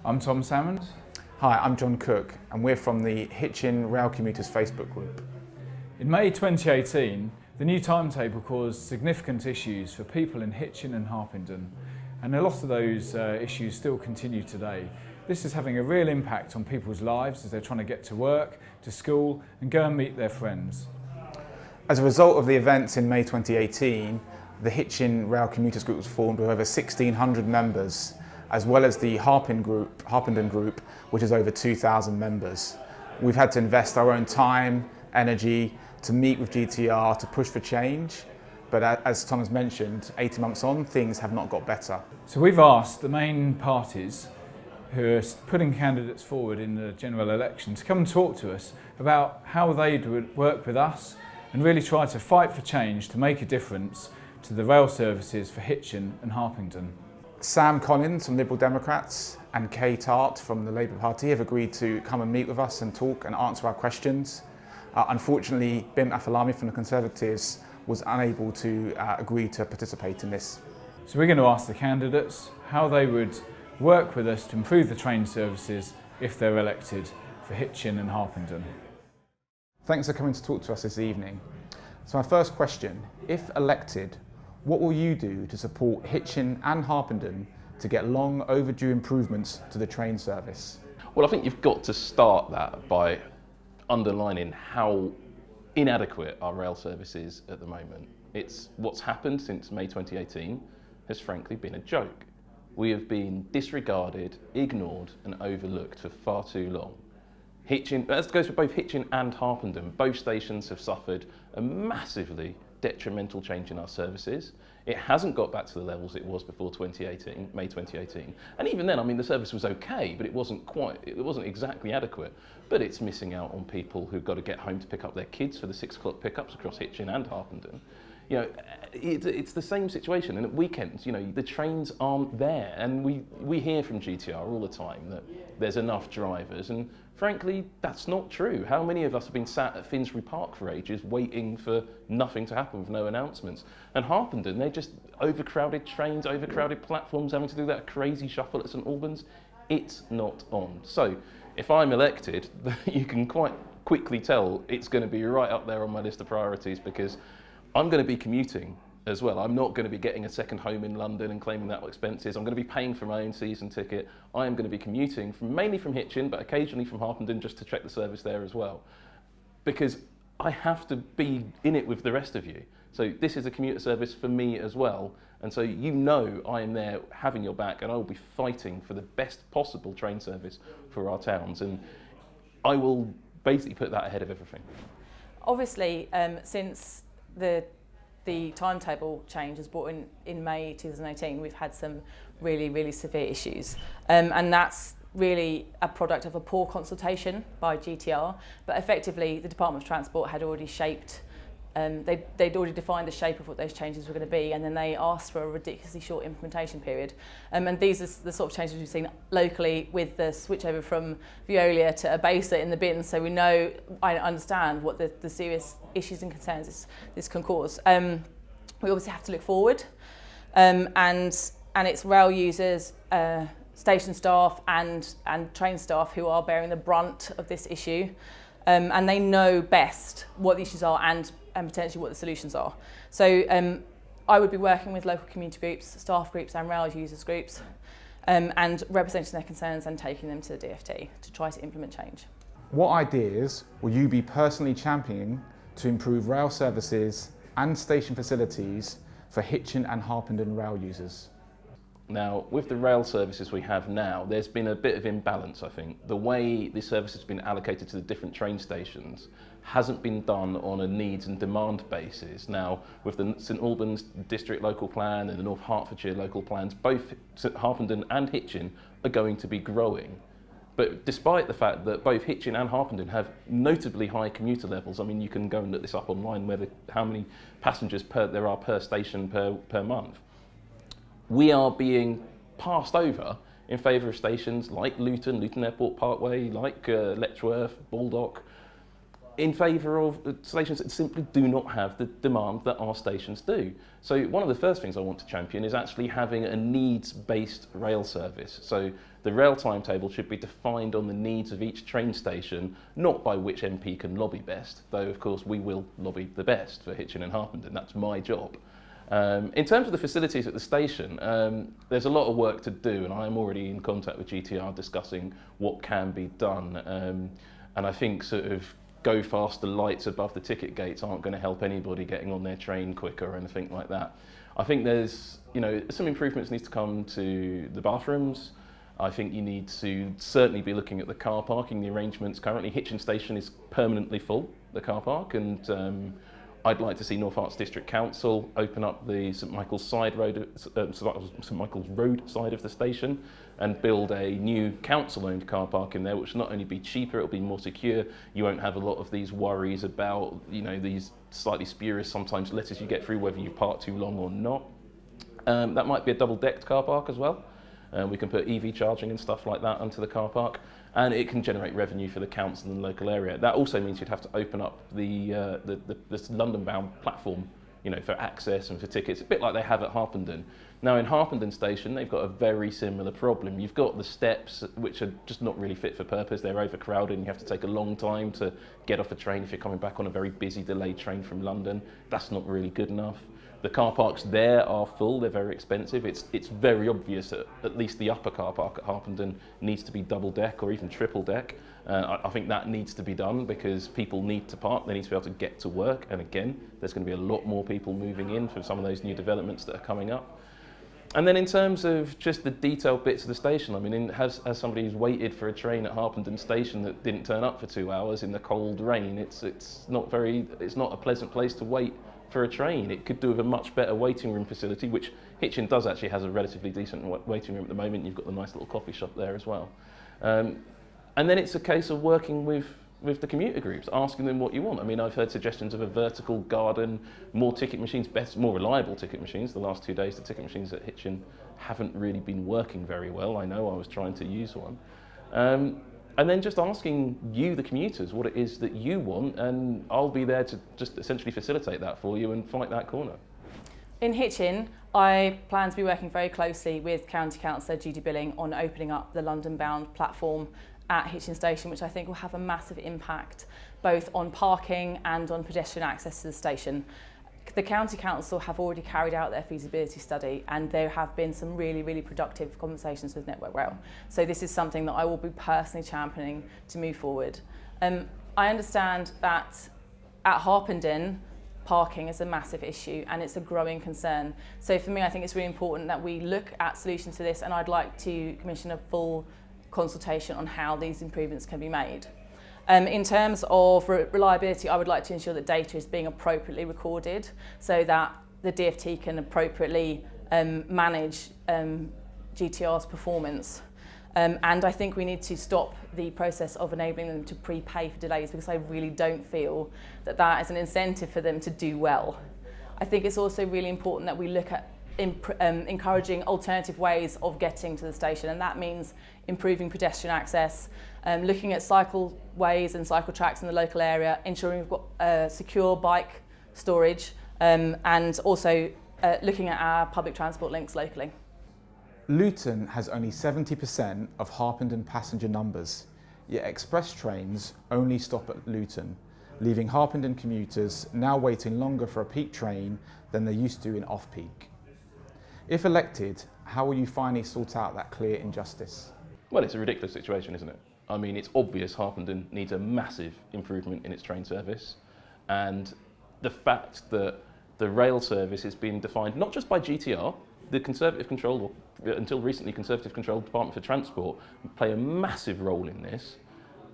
I'm Tom Salmond. Hi, I'm John Cook, and we're from the Hitchin Rail Commuters Facebook group. In May 2018, the new timetable caused significant issues for people in Hitchin and Harpenden, and a lot of those issues still continue today. This is having a real impact on people's lives as they're trying to get to work, to school, and go and meet their friends. As a result of the events in May 2018, the Hitchin Rail Commuters group was formed with over 1,600 members, as well as the Harpenden group, which is over 2,000 members. We've had to invest our own time, energy to meet with GTR to push for change, but as Tom has mentioned, 18 months on, things have not got better. So we've asked the main parties who are putting candidates forward in the general election to come and talk to us about how they would work with us and really try to fight for change to make a difference to the rail services for Hitchin and Harpenden. Sam Collins from Liberal Democrats and Tart from the Labour Party have agreed to come and meet with us and talk and answer our questions. Unfortunately, Bim Afolami from the Conservatives was unable to agree to participate in this. So we're going to ask the candidates how they would work with us to improve the train services if they're elected for Hitchin and Harpenden. Thanks for coming to talk to us this evening. So my first question, if elected, what will you do to support Hitchin and Harpenden to get long overdue improvements to the train service? Well, I think you've got to start that by underlining how inadequate our rail service is at the moment. It's what's happened since May 2018 has frankly been a joke. We have been disregarded, ignored and overlooked for far too long. Hitchin, that goes for both Hitchin and Harpenden. Both stations have suffered a massively detrimental change in our services. It hasn't got back to the levels it was before May 2018. And even then, I mean, the service was okay, but it wasn't exactly adequate. But it's missing out on people who've got to get home to pick up their kids for the 6 o'clock pickups across Hitchin and Harpenden. You know, it's the same situation. And at weekends, you know, the trains aren't there. And we hear from GTR all the time that there's enough drivers. And frankly, that's not true. How many of us have been sat at Finsbury Park for ages waiting for nothing to happen with no announcements? And Harpenden, they're just overcrowded trains, overcrowded platforms, having to do that crazy shuffle at St Albans. It's not on. So if I'm elected, you can quite quickly tell it's going to be right up there on my list of priorities, because I'm going to be commuting as well. I'm not going to be getting a second home in London and claiming that expenses. I'm going to be paying for my own season ticket. I am going to be commuting mainly from Hitchin, but occasionally from Harpenden, just to check the service there as well. Because I have to be in it with the rest of you. So this is a commuter service for me as well. And so you know I am there having your back, and I will be fighting for the best possible train service for our towns. And I will basically put that ahead of everything. Obviously, since the timetable change was brought in May 2018, we've had some really severe issues. And that's really a product of a poor consultation by GTR, but effectively the Department of Transport had already shaped, they'd already defined the shape of what those changes were going to be, and then they asked for a ridiculously short implementation period. And these are the sort of changes we've seen locally with the switchover from Veolia to Abasa in the bin, so we know, I understand what the serious issues and concerns this can cause. We obviously have to look forward, and it's rail users, station staff and train staff who are bearing the brunt of this issue, and they know best what the issues are and potentially what the solutions are. So I would be working with local community groups, staff groups and rail users groups, and representing their concerns and taking them to the DFT to try to implement change. What ideas will you be personally championing to improve rail services and station facilities for Hitchin and Harpenden rail users? Now, with the rail services we have now, there's been a bit of imbalance, I think. The way the service has been allocated to the different train stations hasn't been done on a needs and demand basis. Now, with the St Albans District Local Plan and the North Hertfordshire Local Plans, both Harpenden and Hitchin are going to be growing. But despite the fact that both Hitchin and Harpenden have notably high commuter levels, I mean, you can go and look this up online, how many passengers there are per station per month. We are being passed over in favour of stations like Luton Airport Parkway, like Letchworth, Baldock, in favour of stations that simply do not have the demand that our stations do. So one of the first things I want to champion is actually having a needs-based rail service. So the rail timetable should be defined on the needs of each train station, not by which MP can lobby best, though of course we will lobby the best for Hitchin and Harpenden, that's my job. In terms of the facilities at the station, there's a lot of work to do, and I'm already in contact with GTR discussing what can be done. And I think sort of go faster lights above the ticket gates aren't going to help anybody getting on their train quicker or anything like that. I think there's, some improvements need to come to the bathrooms. I think you need to certainly be looking at the car parking, the arrangements. Currently, Hitchin Station is permanently full, the car park, and I'd like to see North Arts District Council open up the St Michael's Road side of the station and build a new council-owned car park in there, which will not only be cheaper, it'll be more secure. You won't have a lot of these worries about, these slightly spurious sometimes letters you get through whether you park too long or not. That might be a double-decked car park as well. We can put EV charging and stuff like that onto the car park, and it can generate revenue for the council and the local area. That also means you'd have to open up the London-bound platform, for access and for tickets, a bit like they have at Harpenden. Now in Harpenden Station, they've got a very similar problem. You've got the steps, which are just not really fit for purpose. They're overcrowded, and you have to take a long time to get off a train if you're coming back on a very busy, delayed train from London. That's not really good enough. The car parks there are full, they're very expensive. It's very obvious that at least the upper car park at Harpenden needs to be double deck or even triple deck. I think that needs to be done because people need to park, they need to be able to get to work. And again, there's going to be a lot more people moving in for some of those new developments that are coming up. And then in terms of just the detailed bits of the station, I mean, as somebody who's waited for a train at Harpenden Station that didn't turn up for 2 hours in the cold rain, it's not a pleasant place to wait for a train. It could do with a much better waiting room facility, which Hitchin does actually has a relatively decent waiting room at the moment. You've got the nice little coffee shop there as well. And then it's a case of working with the commuter groups, asking them what you want. I mean, I've heard suggestions of a vertical garden, more ticket machines, more reliable ticket machines. The last 2 days, the ticket machines at Hitchin haven't really been working very well. I know I was trying to use one. And then just asking you, the commuters, what it is that you want, and I'll be there to just essentially facilitate that for you and fight that corner. In Hitchin, I plan to be working very closely with County Councillor Judy Billing on opening up the London-bound platform at Hitchin Station, which I think will have a massive impact both on parking and on pedestrian access to the station. The County Council have already carried out their feasibility study, and there have been some really, really productive conversations with Network Rail. So this is something that I will be personally championing to move forward. I understand that at Harpenden, parking is a massive issue and it's a growing concern. So for me, I think it's really important that we look at solutions to this, and I'd like to commission a full consultation on how these improvements can be made. In terms of reliability, I would like to ensure that data is being appropriately recorded so that the DFT can appropriately manage GTR's performance. And I think we need to stop the process of enabling them to prepay for delays, because I really don't feel that that is an incentive for them to do well. I think it's also really important that we look at encouraging alternative ways of getting to the station, and that means improving pedestrian access, looking at cycleways and cycle tracks in the local area, ensuring we've got secure bike storage, and also looking at our public transport links locally. Luton has only 70% of Harpenden passenger numbers, yet express trains only stop at Luton, leaving Harpenden commuters now waiting longer for a peak train than they used to in off-peak. If elected, how will you finally sort out that clear injustice? Well, it's a ridiculous situation, isn't it? I mean, it's obvious Harpenden needs a massive improvement in its train service, and the fact that the rail service is being defined not just by GTR, the Conservative controlled, or until recently Conservative controlled Department for Transport play a massive role in this.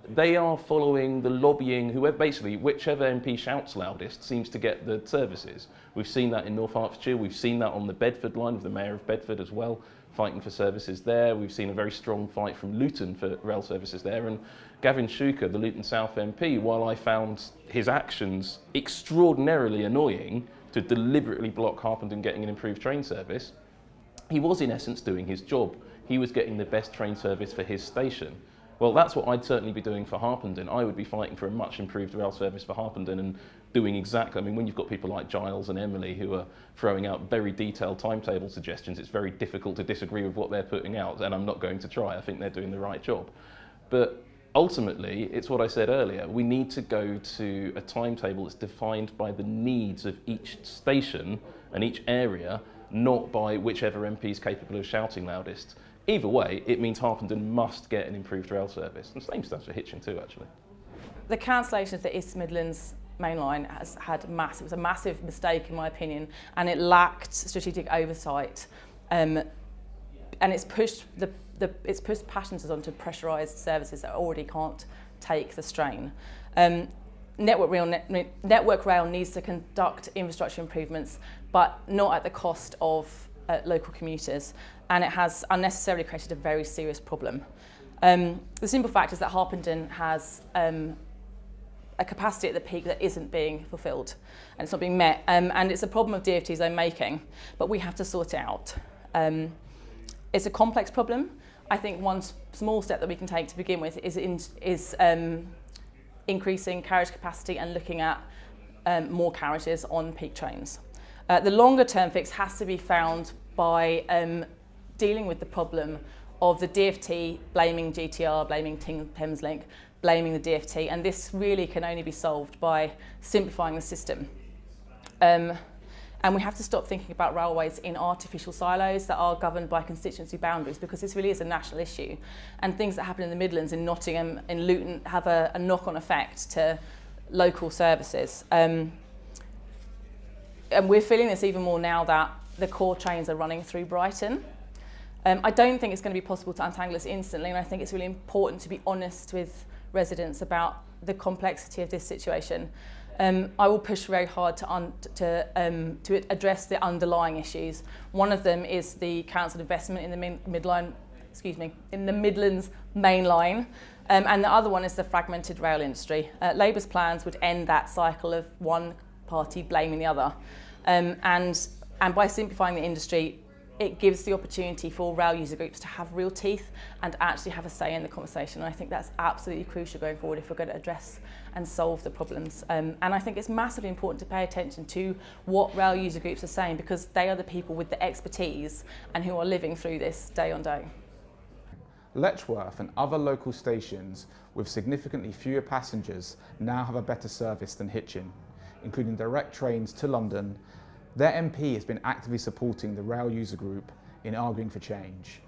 They are following the lobbying, basically whichever MP shouts loudest seems to get the services. We've seen that in North Hertfordshire, we've seen that on the Bedford line with the Mayor of Bedford as well, fighting for services there. We've seen a very strong fight from Luton for rail services there, and Gavin Shuker, the Luton South MP, while I found his actions extraordinarily annoying to deliberately block Harpenden getting an improved train service, he was in essence doing his job. He was getting the best train service for his station. Well, that's what I'd certainly be doing for Harpenden. I would be fighting for a much improved rail service for Harpenden and doing exactly, I mean, when you've got people like Giles and Emily who are throwing out very detailed timetable suggestions, it's very difficult to disagree with what they're putting out, and I'm not going to try. I think they're doing the right job. But ultimately, it's what I said earlier, we need to go to a timetable that's defined by the needs of each station and each area, not by whichever MP is capable of shouting loudest. Either way, it means Harpenden must get an improved rail service. And the same stands for Hitchin too, actually. The cancellation of the East Midlands main line it was a massive mistake in my opinion, and it lacked strategic oversight. And it's pushed it's pushed passengers onto pressurised services that already can't take the strain. Network Rail needs to conduct infrastructure improvements, but not at the cost of local commuters, and it has unnecessarily created a very serious problem. The simple fact is that Harpenden has a capacity at the peak that isn't being fulfilled, and it's not being met, and it's a problem of DfT's own making, but we have to sort it out. It's a complex problem. I think one small step that we can take to begin with is increasing carriage capacity and looking at more carriages on peak trains. The longer term fix has to be found by dealing with the problem of the DfT blaming GTR, blaming Thameslink, blaming the DfT, and this really can only be solved by simplifying the system. And we have to stop thinking about railways in artificial silos that are governed by constituency boundaries, because this really is a national issue. And things that happen in the Midlands, in Nottingham, in Luton, have a knock-on effect to local services. And we're feeling this even more now that the core trains are running through Brighton. I don't think it's going to be possible to untangle this instantly, and I think it's really important to be honest with residents about the complexity of this situation. I will push very hard to address the underlying issues. One of them is the council investment in the in the Midlands main line, and the other one is the fragmented rail industry. Labour's plans would end that cycle of one party blaming the other, and by simplifying the industry, it gives the opportunity for rail user groups to have real teeth and actually have a say in the conversation. And I think that's absolutely crucial going forward if we're going to address and solve the problems. And I think it's massively important to pay attention to what rail user groups are saying, because they are the people with the expertise and who are living through this day on day. Letchworth and other local stations with significantly fewer passengers now have a better service than Hitchin, including direct trains to London. Their MP has been actively supporting the rail user group in arguing for change.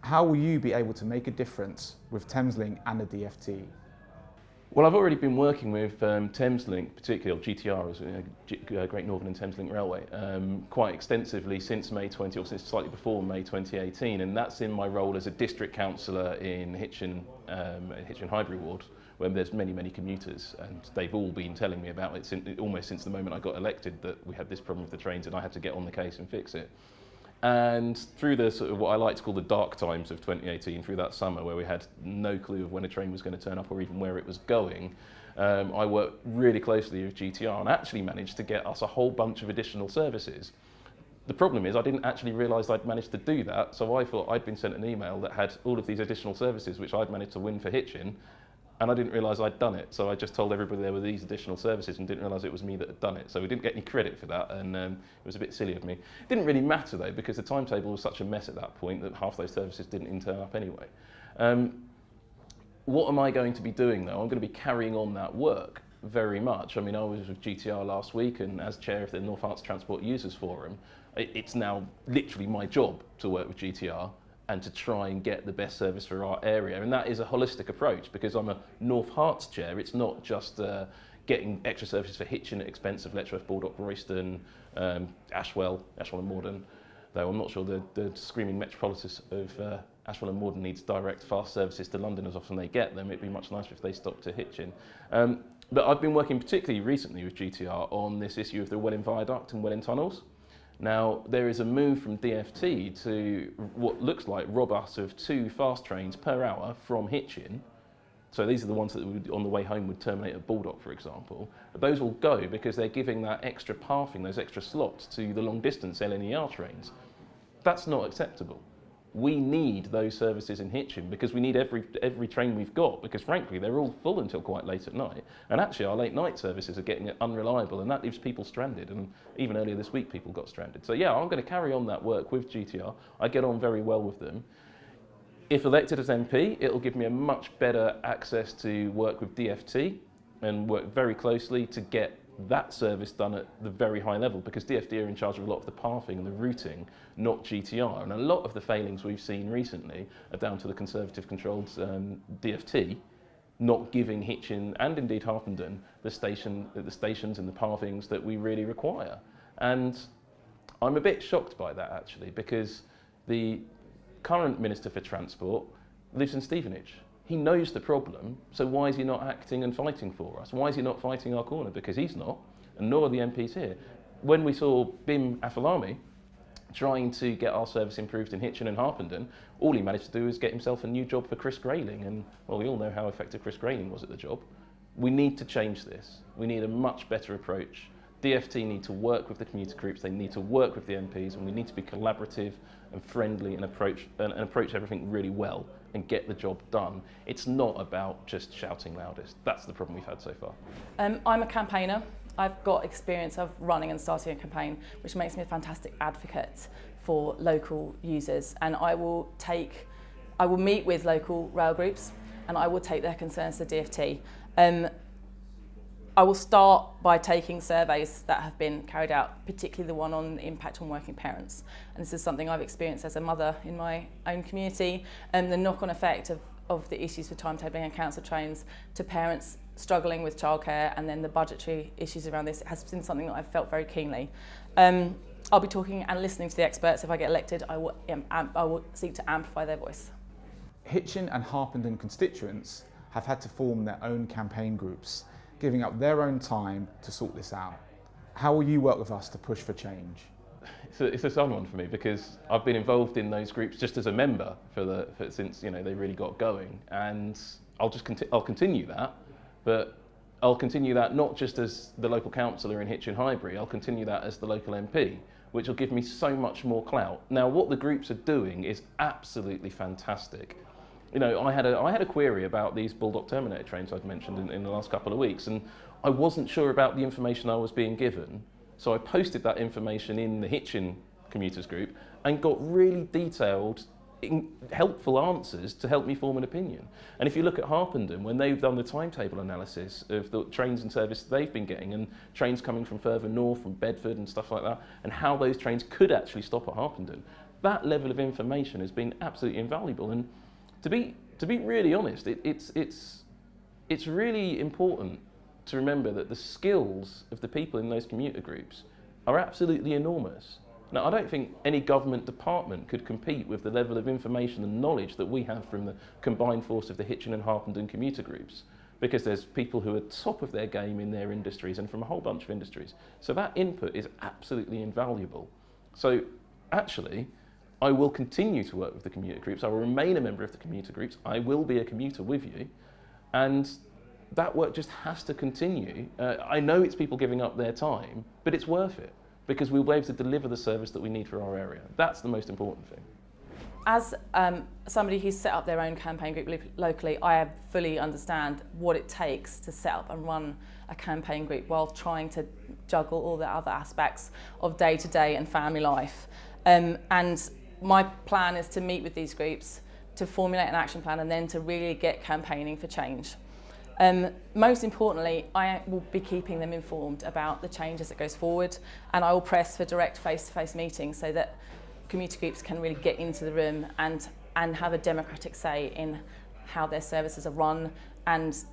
How will you be able to make a difference with Thameslink and the DfT? Well, I've already been working with Thameslink, particularly GTR, as Great Northern and Thameslink Railway, quite extensively since May 20, or since slightly before May 2018, and that's in my role as a district councillor in Hitchin Highbury ward, where there's many commuters, and they've all been telling me about it almost since the moment I got elected, that we had this problem with the trains and I had to get on the case and fix it. And through the sort of what I like to call the dark times of 2018, through that summer where we had no clue of when a train was going to turn up or even where it was going, I worked really closely with GTR and actually managed to get us a whole bunch of additional services. The problem is I didn't actually realise I'd managed to do that, so I thought I'd been sent an email that had all of these additional services which I'd managed to win for Hitchin, and I didn't realise I'd done it. So I just told everybody there were these additional services and didn't realise it was me that had done it. So we didn't get any credit for that, and it was a bit silly of me. It didn't really matter though, because the timetable was such a mess at that point that half those services didn't even turn up anyway. What am I going to be doing though? I'm going to be carrying on that work very much. I mean, I was with GTR last week, and as chair of the North Herts Transport Users Forum, it's now literally my job to work with GTR and to try and get the best service for our area. And that is a holistic approach, because I'm a North Herts chair. It's not just getting extra services for Hitchin at expense of Letchworth, Baldock, Royston, Ashwell and Morden, though I'm not sure the screaming metropolis of Ashwell and Morden needs direct fast services to London as often they get them. It'd be much nicer if they stopped at Hitchin. But I've been working particularly recently with GTR on this issue of the Welling Viaduct and Welling Tunnels. Now, there is a move from DfT to what looks like rob us of 2 fast trains per hour from Hitchin. So these are the ones that would, on the way home would terminate at Baldock, for example. But those will go because they're giving that extra pathing, those extra slots to the long distance LNER trains. That's not acceptable. we need those services in Hitchin because we need every train we've got, because frankly they're all full until quite late at night, and actually our late night services are getting unreliable, and that leaves people stranded, and even earlier this week people got stranded. So yeah, I'm going to carry on that work with GTR. I get on very well with them. If elected as MP, it'll give me a much better access to work with DFT and work very closely to get that service done at the very high level, because DFT are in charge of a lot of the pathing and the routing, not GTR. And a lot of the failings we've seen recently are down to the Conservative controlled DFT not giving Hitchin and indeed Harpenden the stations and the pathings that we really require. And I'm a bit shocked by that actually, because the current Minister for Transport lives in Stevenage. He knows the problem, so why is he not acting and fighting for us? Why is he not fighting our corner? Because he's not, and nor are the MPs here. When we saw Bim Afolami trying to get our service improved in Hitchin and Harpenden, all he managed to do was get himself a new job for Chris Grayling, and well, we all know how effective Chris Grayling was at the job. We need to change this. We need a much better approach. DFT need to work with the commuter groups, they need to work with the MPs, and we need to be collaborative and friendly and approach everything really well and get the job done. It's not about just shouting loudest. That's the problem we've had so far. I'm a campaigner. I've got experience of running and starting a campaign, which makes me a fantastic advocate for local users. And I will meet with local rail groups and I will take their concerns to DFT. I will start by taking surveys that have been carried out, particularly the one on the impact on working parents. And this is something I've experienced as a mother in my own community, and the knock-on effect of the issues with timetabling and council trains to parents struggling with childcare, and then the budgetary issues around this has been something that I've felt very keenly. I'll be talking and listening to the experts. If I get elected, I will seek to amplify their voice. Hitchin and Harpenden constituents have had to form their own campaign groups, giving up their own time to sort this out. How will you work with us to push for change? It's a fun one for me, because I've been involved in those groups just as a member since they really got going, and I'll continue that, but I'll continue that not just as the local councillor in Hitchin Highbury, I'll continue that as the local MP, which will give me so much more clout. Now, what the groups are doing is absolutely fantastic. I had a query about these Bulldog Terminator trains I'd mentioned in the last couple of weeks, and I wasn't sure about the information I was being given. So I posted that information in the Hitchin Commuters group and got really detailed, helpful answers to help me form an opinion. And if you look at Harpenden, when they've done the timetable analysis of the trains and service they've been getting, and trains coming from further north, from Bedford and stuff like that, and how those trains could actually stop at Harpenden, that level of information has been absolutely invaluable. And to be really honest, it's really important to remember that the skills of the people in those commuter groups are absolutely enormous. Now, I don't think any government department could compete with the level of information and knowledge that we have from the combined force of the Hitchin and Harpenden commuter groups, because there's people who are top of their game in their industries and from a whole bunch of industries. So that input is absolutely invaluable. So actually, I will continue to work with the commuter groups. I will remain a member of the commuter groups. I will be a commuter with you. And that work just has to continue. I know it's people giving up their time, but it's worth it, because we'll be able to deliver the service that we need for our area. That's the most important thing. As somebody who's set up their own campaign group locally, I fully understand what it takes to set up and run a campaign group while trying to juggle all the other aspects of day-to-day and family life. And my plan is to meet with these groups, to formulate an action plan, and then to really get campaigning for change. Most importantly, I will be keeping them informed about the change as it goes forward, and I will press for direct face-to-face meetings so that commuter groups can really get into the room and have a democratic say in how their services are run and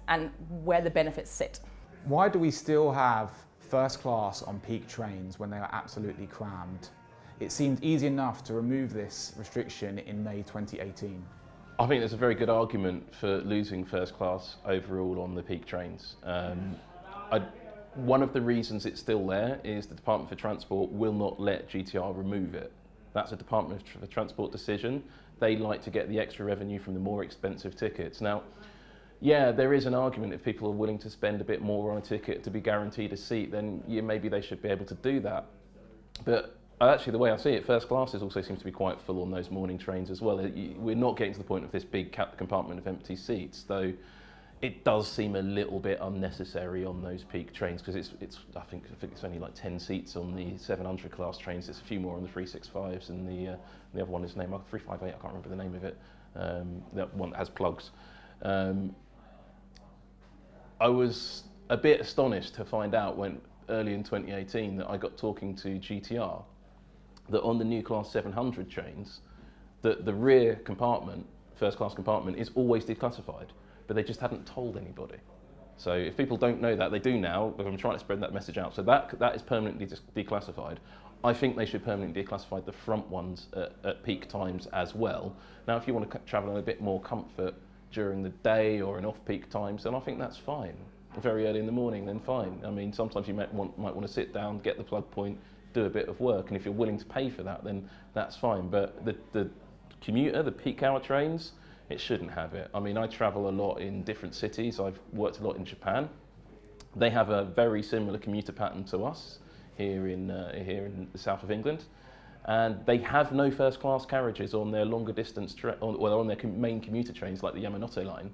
where the benefits sit. Why do we still have first class on peak trains when they are absolutely crammed? It seemed easy enough to remove this restriction in May 2018. I think there's a very good argument for losing first class overall on the peak trains. One of the reasons it's still there is the Department for Transport will not let GTR remove it. That's a Department for Transport decision. They like to get the extra revenue from the more expensive tickets. Now, yeah, there is an argument if people are willing to spend a bit more on a ticket to be guaranteed a seat, then maybe they should be able to do that. But Actually, the way I see it, first classes also seems to be quite full on those morning trains as well. We're not getting to the point of this big compartment of empty seats, though it does seem a little bit unnecessary on those peak trains, because I think it's only like 10 seats on the 700 class trains. There's a few more on the 365s, and the other one is named 358. I can't remember the name of it. That one that has plugs. I was a bit astonished to find out when early in 2018 that I got talking to GTR that on the new class 700 trains, that the rear compartment, first class compartment, is always declassified, but they just hadn't told anybody. So if people don't know that, they do now, but I'm trying to spread that message out. So that is permanently declassified. I think they should permanently declassify the front ones at peak times as well. Now, if you want to travel in a bit more comfort during the day or in off-peak times, then I think that's fine. Very early in the morning, then fine. I mean, sometimes you might want to sit down, get the plug point, do a bit of work, and if you're willing to pay for that, then that's fine. But the commuter, the peak hour trains, it shouldn't have it. I mean, I travel a lot in different cities. I've worked a lot in Japan. They have a very similar commuter pattern to us here in the south of England, and they have no first class carriages on their longer distance on their main commuter trains like the Yamanote line.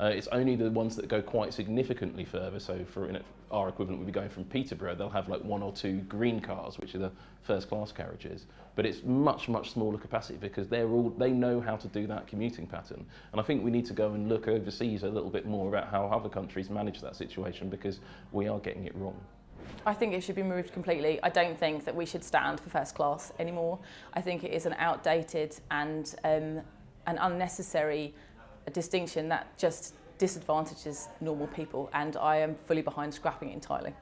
It's only the ones that go quite significantly further. So for our equivalent would be going from Peterborough, they'll have like 1 or 2 green cars, which are the first class carriages. But it's much, much smaller capacity because they know how to do that commuting pattern. And I think we need to go and look overseas a little bit more about how other countries manage that situation, because we are getting it wrong. I think it should be removed completely. I don't think that we should stand for first class anymore. I think it is an outdated and an unnecessary distinction that just disadvantages normal people, and I am fully behind scrapping it entirely.